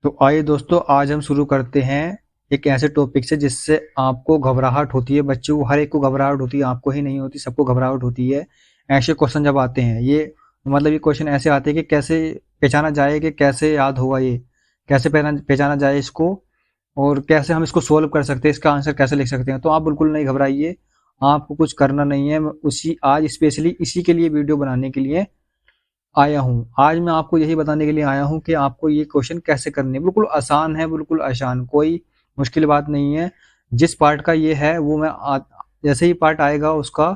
तो आइए दोस्तों, आज हम शुरू करते हैं एक ऐसे टॉपिक से जिससे आपको घबराहट होती है। बच्चों को, हर एक को घबराहट होती है, आपको ही नहीं होती, सबको घबराहट होती है। ऐसे क्वेश्चन जब आते हैं, ये क्वेश्चन ऐसे आते हैं कि कैसे पहचाना जाए, कि कैसे याद होगा ये, कैसे पहचाना पहचाना जाए इसको, और कैसे हम इसको सोल्व कर सकते हैं, इसका आंसर कैसे लिख सकते हैं। तो आप बिल्कुल नहीं घबराइए, आपको कुछ करना नहीं है। मैं उसी आज स्पेशली इसी के लिए वीडियो बनाने के लिए आया हूँ। आज मैं आपको यही बताने के लिए आया हूँ कि आपको ये क्वेश्चन कैसे करने हैं। बिल्कुल आसान है, बिल्कुल आसान, कोई मुश्किल बात नहीं है। जिस पार्ट का ये है वो जैसे ही पार्ट आएगा उसका,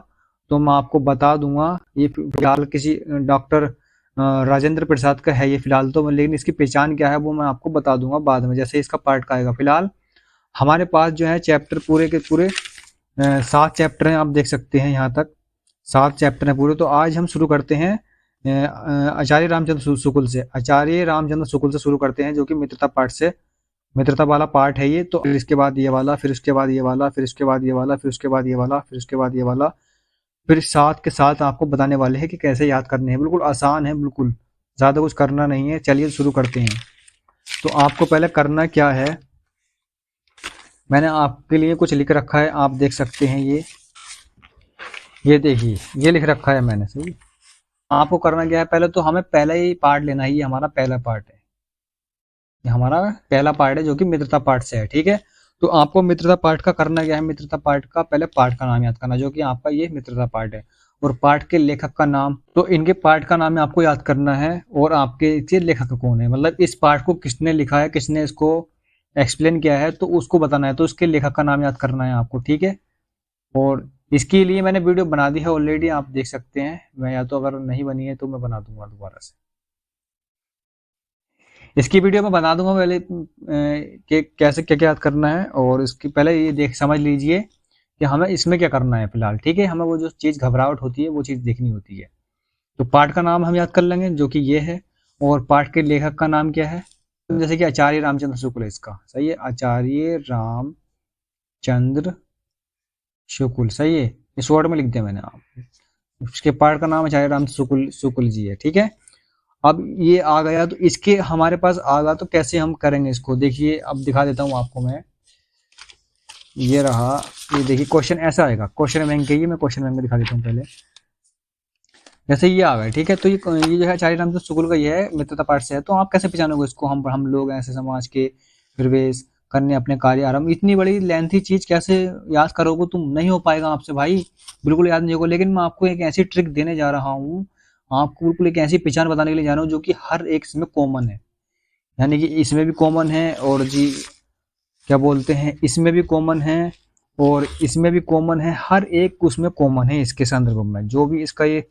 तो मैं आपको बता दूंगा। ये फिलहाल किसी डॉक्टर राजेंद्र प्रसाद का है ये फिलहाल तो, लेकिन इसकी पहचान क्या है वो मैं आपको बता दूंगा बाद में, जैसे इसका पार्ट का आएगा। फिलहाल हमारे पास जो है चैप्टर पूरे के पूरे 7 चैप्टर हैं। आप देख सकते हैं यहाँ तक 7 चैप्टर हैं पूरे। तो आज हम शुरू करते हैं आचार्य रामचंद्र शुक्ल से। आचार्य रामचंद्र शुक्ल से शुरू करते हैं, जो कि मित्रता पाठ से, मित्रता वाला पार्ट है ये। तो फिर इसके बाद ये वाला, फिर उसके बाद ये वाला, फिर उसके बाद ये वाला, फिर उसके बाद ये वाला, फिर उसके बाद ये वाला, फिर साथ के साथ आपको बताने वाले हैं कि कैसे याद करने हैं। बिल्कुल आसान है, बिल्कुल ज्यादा कुछ करना नहीं है। चलिए शुरू करते हैं। तो आपको पहले करना क्या है, मैंने आपके लिए कुछ लिख रखा है, आप देख सकते हैं। ये देखिए, ये लिख रखा है मैंने, सही। आपको करना क्या है, पहले तो हमें पहला ही पार्ट लेना है। ये हमारा पहला पार्ट है, ये हमारा पहला पार्ट है जो कि मित्रता पार्ट से है, ठीक है। तो आपको मित्रता पार्ट का करना क्या है, मित्रता पार्ट का पहले पार्ट का नाम याद करना, जो कि आपका ये मित्रता पार्ट है। और पार्ट के लेखक का नाम, तो इनके पार्ट का नाम आपको याद करना है। और आपके ये लेखक कौन है, मतलब इस पार्ट को किसने लिखा है, किसने इसको एक्सप्लेन किया है, तो उसको बताना है। तो उसके लेखक का नाम याद करना है आपको, ठीक है। और इसके लिए मैंने वीडियो बना दी है ऑलरेडी, आप देख सकते हैं। मैं या तो अगर नहीं बनी है तो मैं बना दूंगा दोबारा से। इसकी वीडियो मैं बना दूंगा पहले कि कैसे क्या क्या याद करना है। और इसकी पहले ये देख समझ लीजिए कि हमें इसमें क्या करना है फिलहाल, ठीक है। हमें वो जो चीज़ घबराहट होती है वो चीज़ देखनी होती है। तो पाठ का नाम हम याद कर लेंगे, जो कि ये है। और पाठ के लेखक का नाम क्या है, जैसे कि आचार्य रामचंद्र शुक्ल है इसका, सही है। आचार्य रामचंद्र शुक्ल, सही है। इस वर्ड में लिख दिया मैंने। आप उसके पाठ का नाम आचार्य राम शुक्ल शुक्ल जी है, ठीक है। अब ये आ गया, तो इसके हमारे पास आ गया, तो कैसे हम करेंगे इसको, देखिए अब दिखा देता हूँ आपको मैं। ये रहा, ये देखिए क्वेश्चन ऐसा आएगा। क्वेश्चन बैंक के, ये मैं क्वेश्चन बैंक में दिखा देता हूँ पहले। जैसे ये आ गया, ठीक है। तो ये जो है आचार्य रामचंद्र शुक्ल का ये है, मित्रता पाठ से है। तो आप कैसे पहचानोगे इसको, हम लोग ऐसे समाज के प्रवेश करने अपने कार्य आरंभ, इतनी बड़ी लेंथी चीज कैसे याद करोगे तुम, नहीं हो पाएगा आपसे भाई, बिल्कुल याद नहीं होगा। लेकिन मैं आपको एक ऐसी ट्रिक देने जा रहा हूँ, आपको बिल्कुल एक ऐसी पहचान बताने के लिए जा रहा हूँ जो कि हर एक इसमें कॉमन है। यानी कि इसमें भी कॉमन है, और जी क्या बोलते हैं, इसमें भी कॉमन है, और इसमें भी कॉमन है। हर एक उसमें कॉमन है, इसके संदर्भ में जो भी इसका ये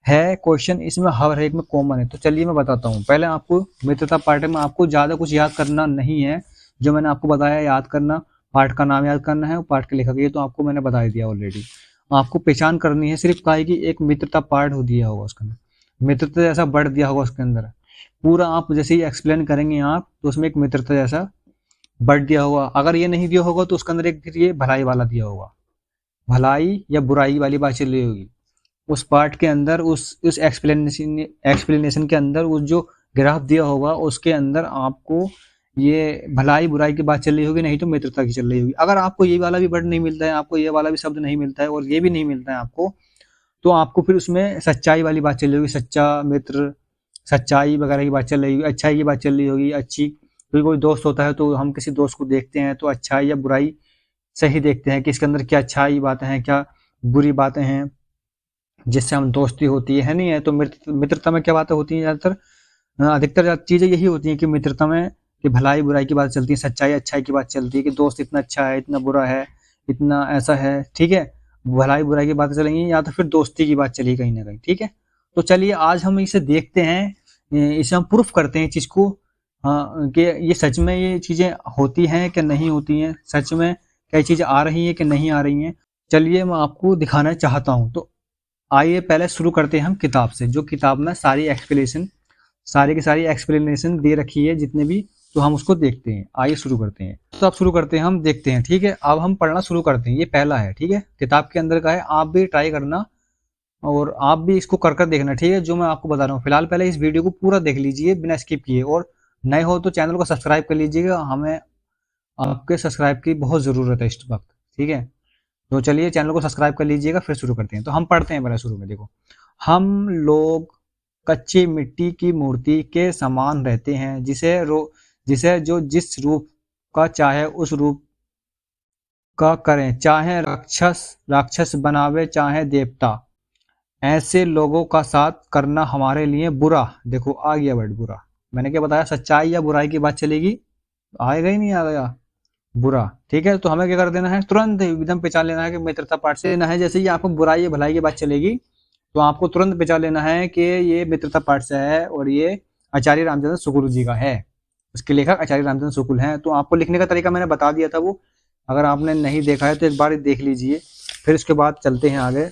है क्वेश्चन, इसमें हर एक में कॉमन है। तो चलिए मैं बताता हूँ। पहले आपको मित्रता पाठ में आपको ज्यादा कुछ याद करना नहीं है। जो मैंने आपको बताया याद करना, पाठ का नाम याद करना है और पाठ के लेखक, ये तो आपको मैंने बता दिया ऑलरेडी। आपको पहचान करनी है सिर्फ का कि एक मित्रता पाठ हो दिया होगा उसके अंदर, मित्रता जैसा बढ़ दिया होगा उसके अंदर पूरा। आप जैसे ही एक्सप्लेन करेंगे आप, तो उसमें एक मित्रता जैसा बढ़ दिया होगा। अगर ये नहीं दिया होगा तो उसके अंदर एक फिर ये भलाई वाला दिया होगा, भलाई या बुराई वाली बात चल रही होगी उस पार्ट के अंदर। उस एक्सप्लेनेशन के अंदर उस जो ग्राफ दिया होगा उसके अंदर आपको ये भलाई बुराई की बात चल रही होगी, नहीं तो मित्रता की चल रही होगी। अगर आपको ये वाला भी वर्ड नहीं मिलता है, आपको ये वाला भी शब्द नहीं मिलता है, और ये भी नहीं मिलता है आपको, तो आपको फिर उसमें सच्चाई वाली बात चल रही होगी, सच्चा मित्र, सच्चाई वगैरह की बात चल रही होगी, अच्छाई की बात चल रही होगी। अच्छी कोई दोस्त होता है तो हम किसी दोस्त को देखते हैं तो अच्छाई या बुराई सही देखते हैं कि इसके अंदर क्या अच्छाई बातें हैं, क्या बुरी बातें हैं, जिससे हम दोस्ती होती है नहीं है। तो मित्रता में क्या बातें होती हैं ज्यादातर, अधिकतर चीजें यही होती हैं कि मित्रता में कि भलाई बुराई की बात चलती है, सच्चाई अच्छाई की बात चलती है कि दोस्त इतना अच्छा है, इतना बुरा है, इतना ऐसा है, ठीक है। भलाई बुराई की बातें चलेंगी, या तो फिर दोस्ती की बात चली कहीं ना कहीं, ठीक है। तो चलिए आज हम इसे देखते हैं, इसे हम प्रूफ करते हैं चीज को, हाँ, कि ये सच में ये चीजें होती हैं कि नहीं होती हैं, सच में क्या चीजें आ रही हैं कि नहीं आ रही हैं। चलिए मैं आपको दिखाना चाहता हूँ। तो आइए पहले शुरू करते हैं हम किताब से, जो किताब में सारी एक्सप्लेनेशन, सारी की सारी एक्सप्लेनेशन दे रखी है जितने भी। तो हम उसको देखते हैं, आइए शुरू करते हैं। तो अब शुरू करते हैं, हम देखते हैं, ठीक है। अब हम पढ़ना शुरू करते हैं। ये पहला है, ठीक है, किताब के अंदर का है। आप भी ट्राई करना और आप भी इसको कर कर देखना, ठीक है, जो मैं आपको बता रहा हूँ। फिलहाल पहले इस वीडियो को पूरा देख लीजिए बिना स्किप किए, और नए हो तो चैनल को सब्सक्राइब कर लीजिएगा, हमें आपके सब्सक्राइब की बहुत ज़रूरत है इस वक्त, ठीक है। तो चलिए चैनल को सब्सक्राइब कर लीजिएगा, फिर शुरू करते हैं। तो हम पढ़ते हैं पहले शुरू में, देखो, हम लोग कच्ची मिट्टी की मूर्ति के समान रहते हैं, जिसे जो जिस रूप का चाहे उस रूप का करें, चाहे राक्षस राक्षस बनावे चाहे देवता। ऐसे लोगों का साथ करना हमारे लिए बुरा। देखो आ गया वर्ड बुरा, मैंने क्या बताया, सच्चाई या बुराई की बात चलेगी, आएगा ही नहीं आएगा बुरा, ठीक है। तो हमें क्या कर देना है, तुरंत एकदम पहचान लेना है कि मित्रता पाठ से लेना है। जैसे ही आपको बुराई या भलाई की बात चलेगी तो आपको तुरंत पहचान लेना है कि ये मित्रता पाठ से है और ये आचार्य रामचंद्र शुक्ल जी का है, उसके लेखक आचार्य रामचंद्र शुक्ल हैं। तो आपको लिखने का तरीका मैंने बता दिया था, वो अगर आपने नहीं देखा है तो एक बार देख लीजिए, फिर इसके बाद चलते हैं आगे।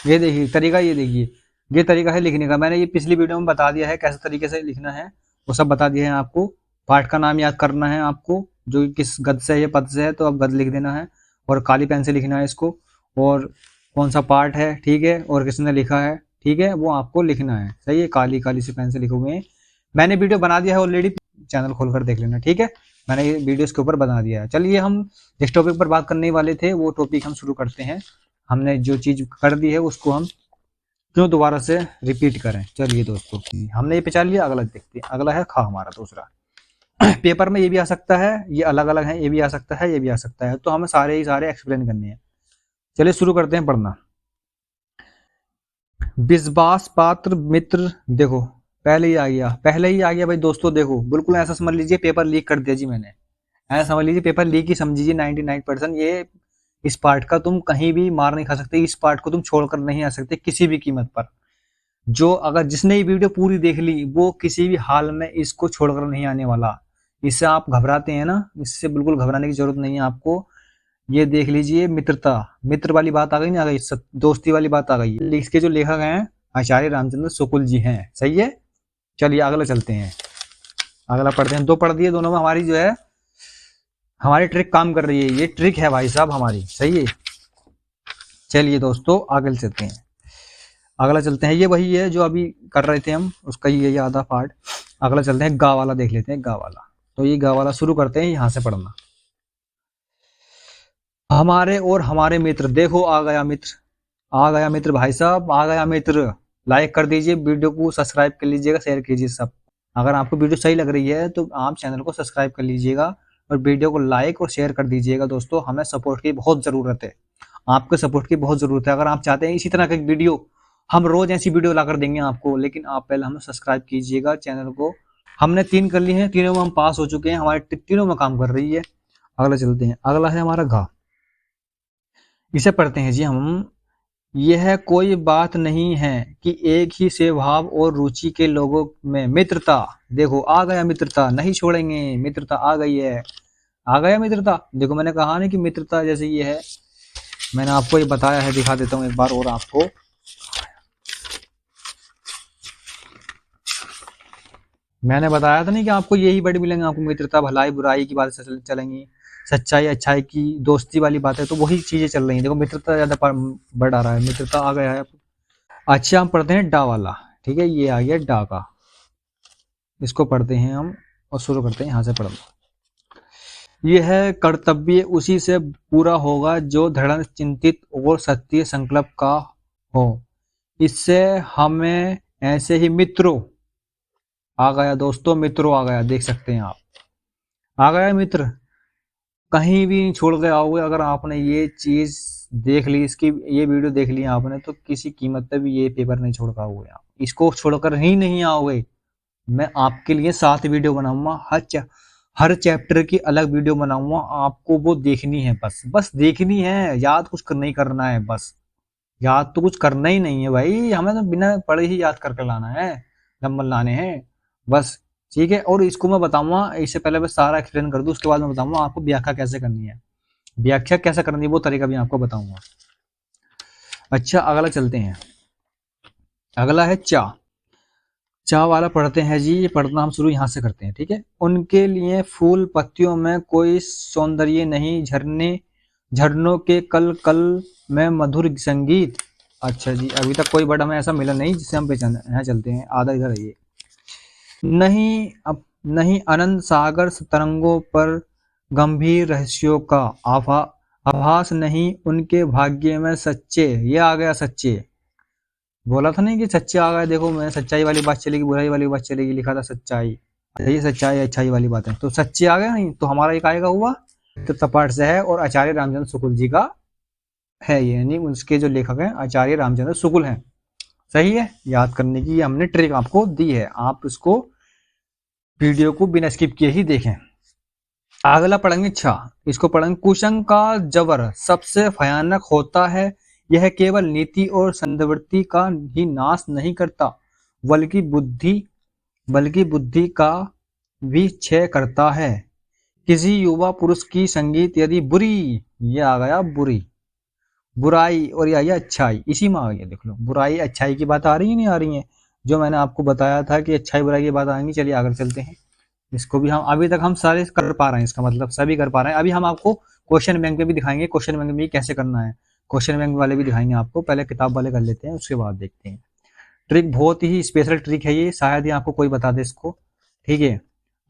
ये देखिए तरीका, ये देखिए ये तरीका है लिखने का, मैंने ये पिछली वीडियो में बता दिया है कैसे तरीके से लिखना है, वो सब बता दिया है आपको। पाठ का नाम याद करना है आपको, जो किस गद से है, पद से है तो अब गद लिख देना है, और काली पेन से लिखना है इसको, और कौन सा पाठ है, ठीक है, और किसने लिखा है, ठीक है, वो आपको लिखना है, सही है। काली काली से पेन से लिखे हुए हैं, मैंने वीडियो बना दिया है ऑलरेडी, चैनल खोलकर देख लेना, ठीक है, मैंने ये वीडियो इसके ऊपर बना दिया है। चलिए हम जिस टॉपिक पर बात करने वाले थे वो टॉपिक हम शुरू करते हैं। हमने जो चीज कर दी है उसको हम क्यों दोबारा से रिपीट करें। चलिए दोस्तों, हमने ये पहचान लिया, अगला देखते हैं। अगला है खा हमारा दूसरा। पेपर में ये भी आ सकता है, ये अलग अलग है, ये भी आ सकता है, ये भी आ सकता है, तो हमें सारे ही सारे एक्सप्लेन करने हैं। चलिए शुरू करते हैं पढ़ना। विश्वास पात्र मित्र, देखो पहले ही आ गया, पहले ही आ गया भाई दोस्तों। देखो बिल्कुल ऐसा समझ लीजिए पेपर लीक कर दिया जी मैंने, ऐसा समझ लीजिए पेपर लीक ही समझिए 99%। ये इस पार्ट का तुम कहीं भी मार नहीं खा सकते, इस पार्ट को तुम छोड़कर नहीं आ सकते किसी भी कीमत पर। जो अगर जिसने ये वीडियो पूरी देख ली वो किसी भी हाल में इसको छोड़कर नहीं आने वाला। इससे आप घबराते हैं ना, इससे बिल्कुल घबराने की जरूरत नहीं है आपको। ये देख लीजिए मित्रता, मित्र वाली बात आ गई ना, आ गई दोस्ती वाली बात आ गई। इसके जो लेखक हैं आचार्य रामचंद्र शुक्ल जी हैं, सही है। चलिए अगला चलते हैं, अगला पढ़ते हैं। दो पढ़ दिए, दोनों में हमारी जो है हमारी ट्रिक काम कर रही है, ये ट्रिक है भाई साहब हमारी, सही है। चलिए दोस्तों आगे चलते हैं, अगला चलते हैं। ये वही है जो अभी कर रहे थे हम, उसका ही यही आधा पार्ट। अगला चलते हैं, गा वाला देख लेते हैं, गा वाला। तो ये गा वाला शुरू करते हैं, यहाँ से पढ़ना। हमारे और हमारे मित्र, देखो आ गया मित्र, आ गया मित्र भाई साहब, आ गया मित्र। लाइक कर दीजिए, वीडियो को सब्सक्राइब कर लीजिएगा, शेयर कीजिए सब। अगर आपको वीडियो सही लग रही है तो आप चैनल को सब्सक्राइब कर लीजिएगा और वीडियो को लाइक और शेयर कर दीजिएगा। दोस्तों हमें सपोर्ट की बहुत ज़रूरत है, आपके सपोर्ट की बहुत ज़रूरत है। अगर आप चाहते हैं इसी तरह की वीडियो, हम रोज़ ऐसी वीडियो लाकर देंगे आपको, लेकिन आप पहले हमें सब्सक्राइब कीजिएगा चैनल को। हमने 3 कर ली हैं, तीनों में हम पास हो चुके हैं, हमारे तीनों में काम कर रही है। अगला चलते हैं, अगला है हमारा घा। इसे पढ़ते हैं जी हम। यह कोई बात नहीं है कि एक ही स्वभाव और रुचि के लोगों में मित्रता, देखो आ गया मित्रता, नहीं छोड़ेंगे, मित्रता आ गई है, आ गया मित्रता। देखो मैंने कहा नहीं कि मित्रता जैसे ये है, मैंने आपको ये बताया है, दिखा देता हूँ एक बार और आपको। मैंने बताया था नहीं कि आपको यही वर्ड मिलेंगे, आपको मित्रता, भलाई बुराई की बात चलेंगी, सच्चाई अच्छाई की, दोस्ती वाली बात है, तो वही चीजें चल रही हैं। देखो मित्रता ज्यादा वर्ड आ रहा है, मित्रता आ गया है। अच्छा हम पढ़ते हैं डा वाला, ठीक है, ये आ गया डा का, इसको पढ़ते हैं हम और शुरू करते हैं यहाँ से पढ़ना। यह कर्तव्य उसी से पूरा होगा जो दृढ़ चिंतित और सत्य संकल्प का हो। इससे हमें ऐसे ही मित्रों, आ गया दोस्तों, मित्रों आ गया, देख सकते हैं आप, आ गया मित्र, कहीं भी नहीं छोड़ के आओगे। अगर आपने ये चीज देख ली, इसकी ये वीडियो देख ली आपने, तो किसी कीमत पे भी ये पेपर नहीं छोड़ पाओगे आप, इसको छोड़कर ही नहीं आओगे। मैं आपके लिए 7 वीडियो बनाऊंगा, हर चैप्टर की अलग वीडियो बनाऊंगा, आपको वो देखनी है, बस देखनी है, याद कुछ नहीं करना है, बस याद तो कुछ करना ही नहीं है भाई, हमें तो बिना पढ़े ही याद करके लाना है, नंबर लाने हैं बस, ठीक है। और इसको मैं बताऊंगा, इससे पहले मैं सारा एक्सप्लेन कर दूं, उसके बाद मैं बताऊंगा आपको व्याख्या कैसे करनी है, व्याख्या कैसे करनी है वो तरीका भी आपको बताऊंगा। अच्छा अगला चलते हैं, अगला है चा। चा वाला पढ़ते हैं जी, पढ़ना हम शुरू यहाँ से करते हैं, ठीक है। उनके लिए फूल पत्तियों में कोई सौंदर्य नहीं, झरनों के कल कल में मधुर संगीत। अच्छा जी, अभी तक कोई वर्ड हमें ऐसा मिला नहीं जिससे हम पहचान, यहाँ चलते हैं, आधा इधर है ये। नहीं अनंत सागर तरंगों पर गंभीर रहस्यों का आभास नहीं उनके भाग्य में सच्चे। ये आ गया सच्चे, बोला था नहीं कि सच्चे आ गए, देखो मैं सच्चाई वाली बात चलेगी बुराई वाली बात चलेगी, लिखा था सच्चाई, ये सच्चाई अच्छाई वाली बात है, तो सच्चे आ गया नहीं, तो हमारा एक आएगा हुआ तो तपाट से है, और आचार्य रामचंद्र शुक्ल जी का है ये, यानी उसके जो लेखक हैं आचार्य रामचंद्र शुक्ल हैं। सही है, याद करने की हमने ट्रिक आपको दी है, आप इसको वीडियो को बिना स्किप किए ही देखें। अगला पढ़ेंगे छा, इसको पढ़ेंगे कुसंग का जबर सबसे भयानक होता है, यह केवल नीति और संवृत्ति का ही नाश नहीं करता बल्कि बुद्धि का भी क्षय करता है। किसी युवा पुरुष की संगीत यदि बुरी, ये आ गया बुरी, बुराई और या अच्छाई, इसी में आ गया, देख लो बुराई अच्छाई की बात आ रही है नहीं आ रही है, जो मैंने आपको बताया था कि अच्छाई बुराई की बात आएंगी। चलिए आगे चलते हैं, इसको भी हम अभी तक हम सारे कर पा रहे हैं, इसका मतलब सभी कर पा रहे हैं। अभी हम आपको क्वेश्चन बैंक में भी दिखाएंगे, क्वेश्चन बैंक में कैसे करना है, क्वेश्चन बैंक वाले भी दिखाएंगे आपको, पहले किताब वाले कर लेते हैं उसके बाद देखते हैं। ट्रिक बहुत ही स्पेशल ट्रिक है ये, शायद ही आपको कोई बता दे इसको। ठीक है,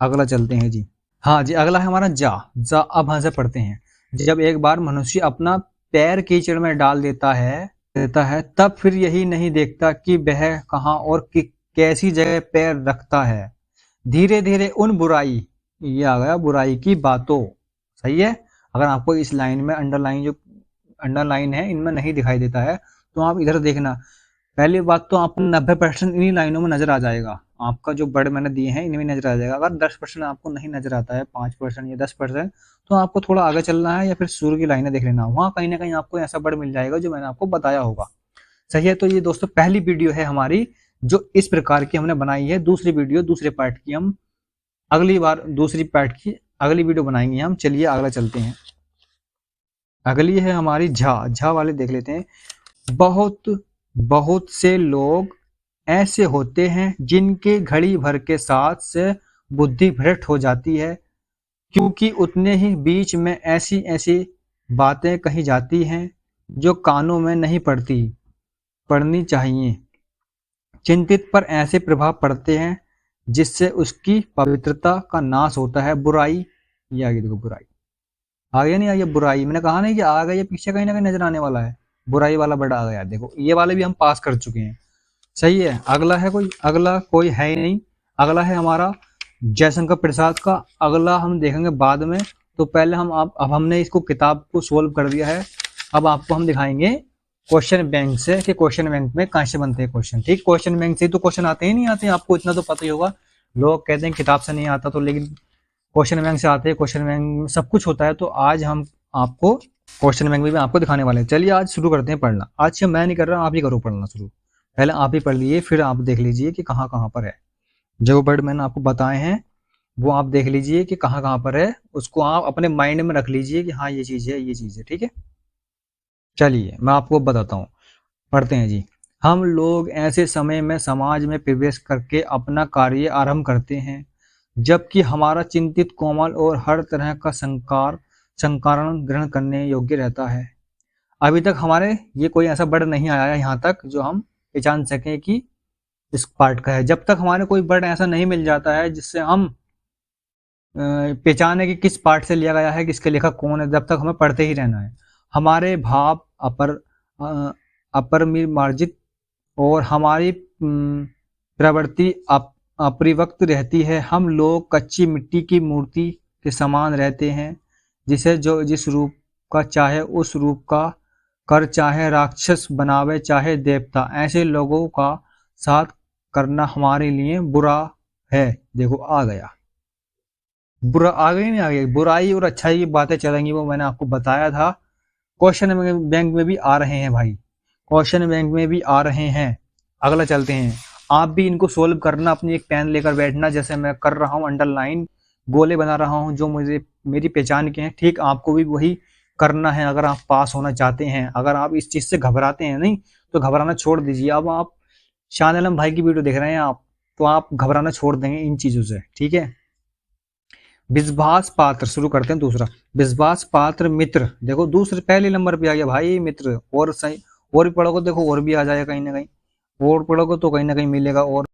अगला चलते हैं जी। हाँ जी, अगला है हमारा जा अब यहाँ से पढ़ते हैं। जब एक बार मनुष्य अपना पैर कीचड़ में डाल देता है तब फिर यही नहीं देखता कि वह कहाँ और कैसी जगह पैर रखता है। धीरे धीरे उन बुराई, ये आ गया बुराई की बातों, सही है। अगर आपको इस लाइन में अंडरलाइन है इनमें नहीं दिखाई देता है तो आप इधर देखना। पहली बात तो आपको 90% इन्हीं लाइनों में नजर आ जाएगा, आपका जो वर्ड मैंने दिए हैं इनमें नजर आ जाएगा। अगर 10% आपको नहीं नजर आता है, 5% या 10%, तो आपको थोड़ा आगे चलना है या फिर शुरू की लाइनें देख लेना, वहां कहीं ना कहीं आपको ऐसा वर्ड मिल जाएगा जो मैंने आपको बताया होगा। सही है, तो ये दोस्तों पहली वीडियो है हमारी जो इस प्रकार की हमने बनाई है। दूसरी वीडियो दूसरे पार्ट की हम अगली बार दूसरी पार्ट की अगली वीडियो बनाएंगे हम। चलिए अगला चलते हैं, अगली है हमारी झा वाले देख लेते हैं। बहुत से लोग ऐसे होते हैं जिनके घड़ी भर के साथ से बुद्धि भ्रष्ट हो जाती है, क्योंकि उतने ही बीच में ऐसी ऐसी बातें कही जाती हैं जो कानों में नहीं पड़नी चाहिए। चिंतित पर ऐसे प्रभाव पड़ते हैं जिससे उसकी पवित्रता का नाश होता है। बुराई, ये आगे देखो बुराई आ गया नहीं आ गया, बुराई मैंने कहा नहीं कि आ गया, ये पीछे कहीं ना कहीं नजर आने वाला है, बुराई वाला बड़ा आ गया, देखो ये वाले भी हम पास कर चुके हैं। सही है, अगला कोई है ही नहीं। अगला है हमारा जयशंकर प्रसाद का, अगला हम देखेंगे बाद में। तो पहले अब हमने इसको किताब को सोल्व कर दिया है, अब आपको हम दिखाएंगे क्वेश्चन बैंक से कि क्वेश्चन बैंक में कहां से बनते हैं क्वेश्चन। ठीक, क्वेश्चन बैंक से तो क्वेश्चन आते ही नहीं आते, आपको इतना तो पता ही होगा। लोग कहते हैं किताब से नहीं आता, तो लेकिन क्वेश्चन बैंक से आते हैं, क्वेश्चन बैंक में सब कुछ होता है। तो आज हम आपको क्वेश्चन बैंक में भी आपको दिखाने वाले हैं। चलिए आज शुरू करते हैं पढ़ना। आज से मैं नहीं कर रहा, आप ही करो पढ़ना शुरू, पहले आप ही पढ़ लीजिए, फिर आप देख लीजिए कि कहाँ कहाँ पर है। जो वर्ड मैंने आपको बताए हैं वो आप देख लीजिए कि कहाँ कहाँ पर है, उसको आप अपने माइंड में रख लीजिए कि हाँ ये चीज़ है, ये चीज़ है। ठीक है, चलिए मैं आपको बताता हूँ, पढ़ते हैं जी। हम लोग ऐसे समय में समाज में प्रवेश करके अपना कार्य आरंभ करते हैं जबकि हमारा चिंतित कोमल और हर तरह का संकारण ग्रहण करने योग्य रहता है। अभी तक हमारे ये कोई ऐसा वर्ड नहीं आया है यहाँ तक जो हम पहचान सकें कि इस पार्ट का है। जब तक हमारे कोई वर्ड ऐसा नहीं मिल जाता है जिससे हम पहचाने कि किस पार्ट से लिया गया है, किसके लेखक कौन है, जब तक हमें पढ़ते ही रहना है। हमारे भाव अपरिमार्जित और हमारी प्रवृत्ति अपरिवक्त रहती है। हम लोग कच्ची मिट्टी की मूर्ति के समान रहते हैं, जिसे जो जिस रूप का चाहे उस रूप का कर, चाहे राक्षस बनावे चाहे देवता। ऐसे लोगों का साथ करना हमारे लिए बुरा है। देखो आ गया बुरा, आ गई नहीं आ गई, बुराई और अच्छाई की बातें चलेंगी, वो मैंने आपको बताया था। क्वेश्चन बैंक में भी आ रहे हैं भाई, क्वेश्चन बैंक में भी आ रहे हैं। अगला चलते हैं, आप भी इनको सोल्व करना, अपनी एक पेन लेकर बैठना, जैसे मैं कर रहा हूँ, अंडरलाइन गोले बना रहा हूँ जो मुझे मेरी पहचान के हैं। ठीक, आपको भी वही करना है अगर आप पास होना चाहते हैं। अगर आप इस चीज से घबराते हैं नहीं तो घबराना छोड़ दीजिए। अब आप शान आलम भाई की वीडियो देख रहे हैं आप, तो आप घबराना छोड़ देंगे इन चीजों से। ठीक है, विश्वास पात्र, शुरू करते हैं दूसरा। विश्वास पात्र मित्र, देखो दूसरे पहले नंबर पे आ गया भाई मित्र। और सही और भी पढ़ोगे देखो और भी आ जाएगा कहीं ना कहीं, और पढ़ोगे तो कहीं ना कहीं मिलेगा और